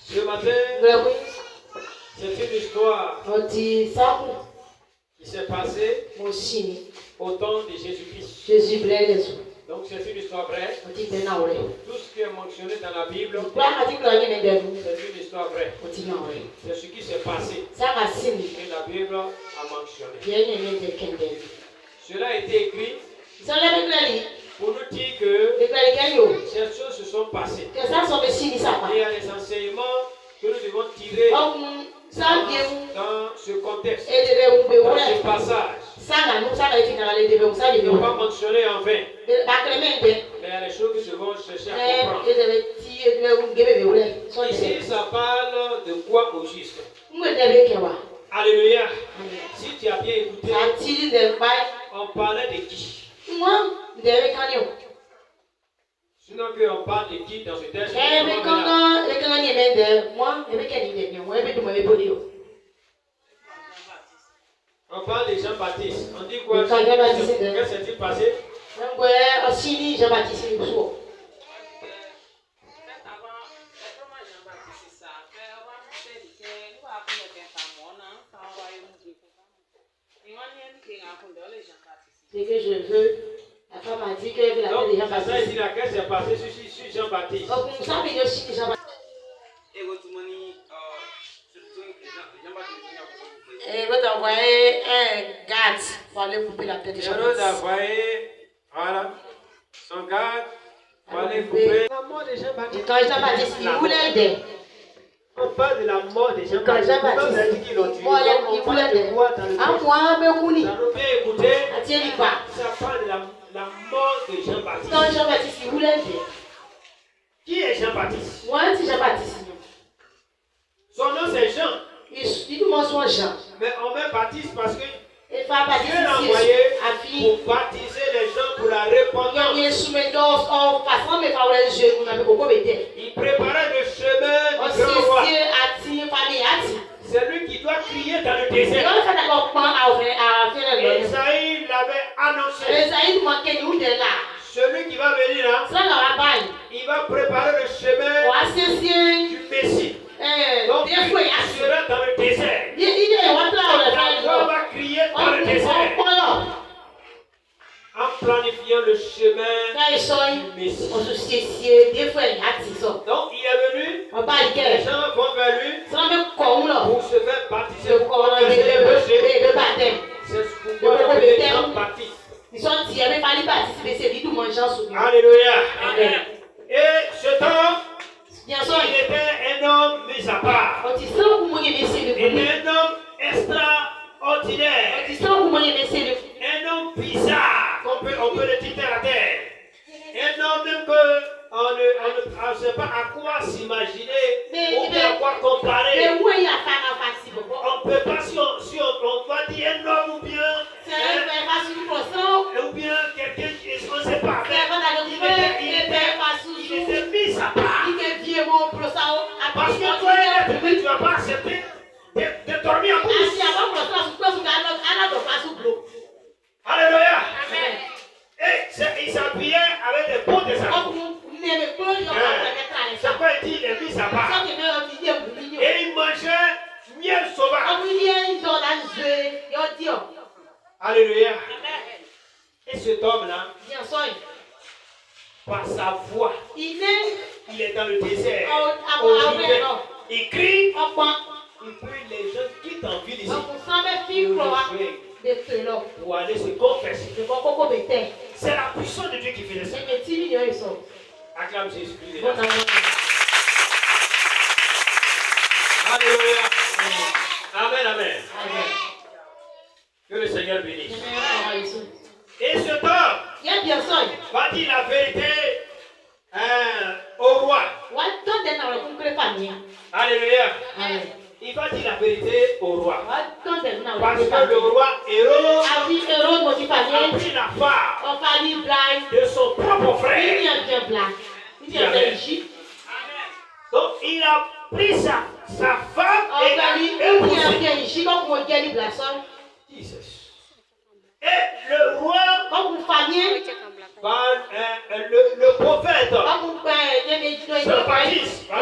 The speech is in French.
Ce matin, c'est une histoire qui s'est passée au temps de Jésus-Christ. Donc c'est une histoire vraie. Tout ce qui est mentionné dans la Bible, c'est une histoire vraie. C'est ce qui s'est passé que la Bible a mentionné. Cela a été écrit pour nous dire que ces choses se sont passées. Et il y a des enseignements que nous devons tirer dans ce contexte, dans ce passage. Ne pas mentionner en vain. Mais il y a des choses que nous devons chercher à comprendre. Ici, ça parle de quoi au juste? Alléluia. Si tu as bien écouté, on parlait de qui? Sinon qu'on parle de qui dans ce texte? On parle de Jean-Baptiste. On dit quoi? Qu'est-ce qui s'est passé? C'est que je veux. La femme a dit qu'elle veut l'appeler Jean-Baptiste. Ça ici, qu'est-ce qui s'est passé sur Jean-Baptiste? Et l'autre a envoyé un garde pour aller couper la tête de Jean-Baptiste. L'autre a envoyé, voilà, son garde pour aller couper la mort de Jean-Baptiste. Quand Jean-Baptiste, il voulait aider. On parle de la mort de Jean-Baptiste. Quand Jean-Baptiste, il voulait aider. À moi, me couli. Ça nous fait écouter. Ça parle de la mort de Jean-Baptiste. Quand Jean-Baptiste, il voulait aider. Qui est Jean-Baptiste? Moi, c'est Jean-Baptiste. Son nom c'est Jean. Il demande son Jean. Mais on met Baptiste parce que Dieu l'a envoyé pour baptiser les gens pour la repentance. Il préparait le chemin du grand roi. C'est lui qui doit crier dans le désert. Esaïe l'avait annoncé. Celui qui va venir là, il va préparer le chemin du Messie. Donc il sera dans le désert. La voix va crier dans le désert. En planifiant le chemin du Messie. Donc il est venu, les gens vont vers lui pour se faire baptiser, pour confesser les péchés. C'est pourquoi on appelle Jean-Baptiste. Alléluia. Et cet homme, il était un homme mis à part. Il était un homme extraordinaire. Un homme bizarre, on peut le dire à la terre. Un homme même qu'on ne sait pas à quoi s'imaginer ou bien à quoi comparer. On ne peut pas, si on va dire un homme ou bien quelqu'un, on ne sait pas. Il était mis à part. Parce que toi, tu ne vas pas accepter de dormir en plus. Alléluia. Et il s'appuyait avec des pots de sac. C'est quoi il dit, il est mis à part. Et il mangeait miel sauvage. Alléluia. Et cet homme-là, par sa voix, il est dans le désert. Il crie. Et puis les gens quittent en ville ici. Pour aller se confesser. C'est la puissance de Dieu qui fait ça. Acclame Jésus. Alléluia. Amen, amen. Que le Seigneur bénisse. Et cet homme va dire la vérité au roi. Alléluia. Il va dire la vérité au roi. Parce que le roi Hérode a pris la part de son propre frère. Donc il a pris sa femme et l'a épousée. Et le roi, le prophète, Jean-Baptiste, va